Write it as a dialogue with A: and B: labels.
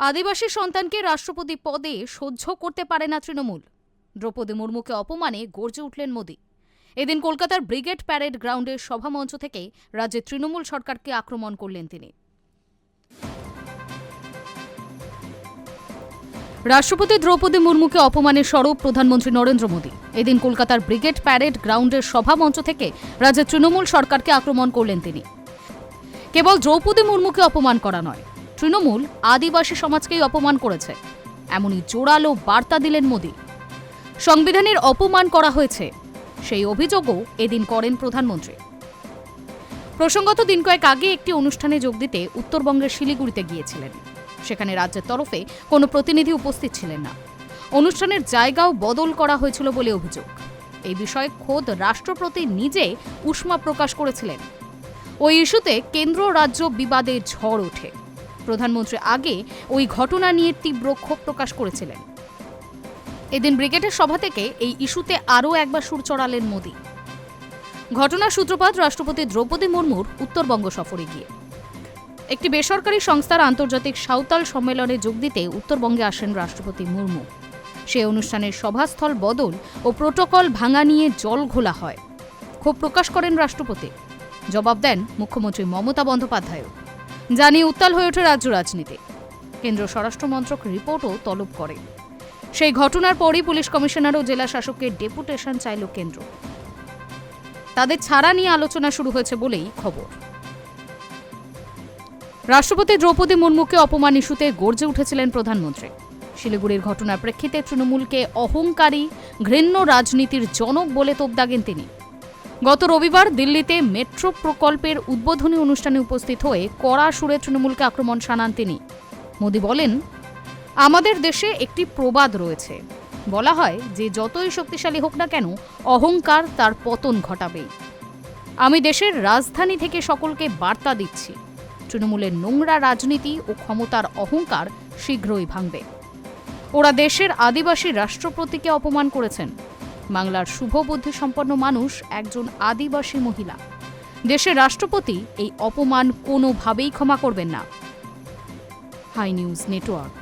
A: আদিবাসী সন্তানকে রাষ্ট্রপতি পদে সহ্য করতে পারে না তৃণমূল। দ্রৌপদী মুর্মুকে অপমানে গর্জে উঠলেন মোদি। এদিন কলকাতার ব্রিগেড প্যারেড গ্রাউন্ডের সভামঞ্চ থেকে রাজ্যের তৃণমূল সরকারকে আক্রমণ করলেন তিনি। রাষ্ট্রপতি দ্রৌপদী মুর্মুকে অপমানের স্বরূপ প্রধানমন্ত্রী নরেন্দ্র মোদি এদিন কলকাতার ব্রিগেড প্যারেড গ্রাউন্ডের সভামঞ্চ থেকে রাজ্যের তৃণমূল সরকারকে আক্রমণ করলেন তিনি। কেবল দ্রৌপদী মুর্মুকে অপমান করা নয়, তৃণমূল আদিবাসী সমাজকেই অপমান করেছে, এমনই জোরালো বার্তা দিলেন মোদি। সংবিধানের অপমান করা হয়েছে, সেই অভিযোগও এদিন করেন প্রধানমন্ত্রী। প্রসঙ্গত দিন কয়েক আগে একটি অনুষ্ঠানে যোগ দিতে উত্তরবঙ্গের শিলিগুড়িতে গিয়েছিলেন। সেখানে রাজ্যের তরফে কোনো প্রতিনিধি উপস্থিত ছিলেন না। অনুষ্ঠানের জায়গাও বদল করা হয়েছিল বলে অভিযোগ। এই বিষয়ে খোদ রাষ্ট্রপতি নিজে উষ্মা প্রকাশ করেছিলেন। ওই ইস্যুতে কেন্দ্র রাজ্য বিবাদে ঝড় ওঠে। প্রধানমন্ত্রী আগে ওই ঘটনা নিয়ে তীব্র ক্ষোভ প্রকাশ করেছিলেন। এদিন ব্রিগেডের সভা থেকে এই ইস্যুতে আরও একবার সুর চড়ালেন মোদি। ঘটনার সূত্রপাত রাষ্ট্রপতি দ্রৌপদী মুর্মুর উত্তরবঙ্গ সফরে গিয়ে। একটি বেসরকারি সংস্থার আন্তর্জাতিক সাঁওতাল সম্মেলনে যোগ দিতে উত্তরবঙ্গে আসেন রাষ্ট্রপতি মুর্মু। সেই অনুষ্ঠানের সভাস্থল বদল ও প্রোটোকল ভাঙা নিয়ে জল ঘোলা হয়। ক্ষোভ প্রকাশ করেন রাষ্ট্রপতি। জবাব দেন মুখ্যমন্ত্রী মমতা বন্দ্যোপাধ্যায়ও। জানিয়ে উত্তাল হয়ে ওঠে রাজ্য রাজনীতি। কেন্দ্র স্বরাষ্ট্র মন্ত্রক রিপোর্টও তলব করে। সেই ঘটনার পরই পুলিশ কমিশনার ও জেলা শাসকের ডেপুটেশন চাইল কেন্দ্র। তাদের ছাড়া নিয়ে আলোচনা শুরু হয়েছে বলেই খবর। রাষ্ট্রপতি দ্রৌপদী মুর্মুকে অপমান ইস্যুতে গর্জে উঠেছিলেন প্রধানমন্ত্রী। শিলিগুড়ির ঘটনার প্রেক্ষিতে তৃণমূলকে অহংকারী, ঘৃণ্য রাজনীতির জনক বলে তোপ দাগেন তিনি। গত রবিবার দিল্লিতে মেট্রো প্রকল্পের উদ্বোধনী অনুষ্ঠানে উপস্থিত হয়ে কড়া সুরে তৃণমূলকে আক্রমণ শানান তিনি। মোদি বলেন, আমাদের দেশে একটি প্রবাদ রয়েছে, বলা হয় যে যতই শক্তিশালী হোক না কেন অহংকার তার পতন ঘটাবেই। আমি দেশের রাজধানী থেকে সকলকে বার্তা দিচ্ছি, তৃণমূলের নোংরা রাজনীতি ও ক্ষমতার অহংকার শীঘ্রই ভাঙবে। ওরা দেশের আদিবাসী রাষ্ট্রপতিকে অপমান করেছেন। বাংলার শুভবুদ্ধি সম্পন্ন মানুষ একজন আদিবাসী মহিলা। দেশের রাষ্ট্রপতি এই অপমান কোনোভাবেই ক্ষমা করবেন না। Hi News network.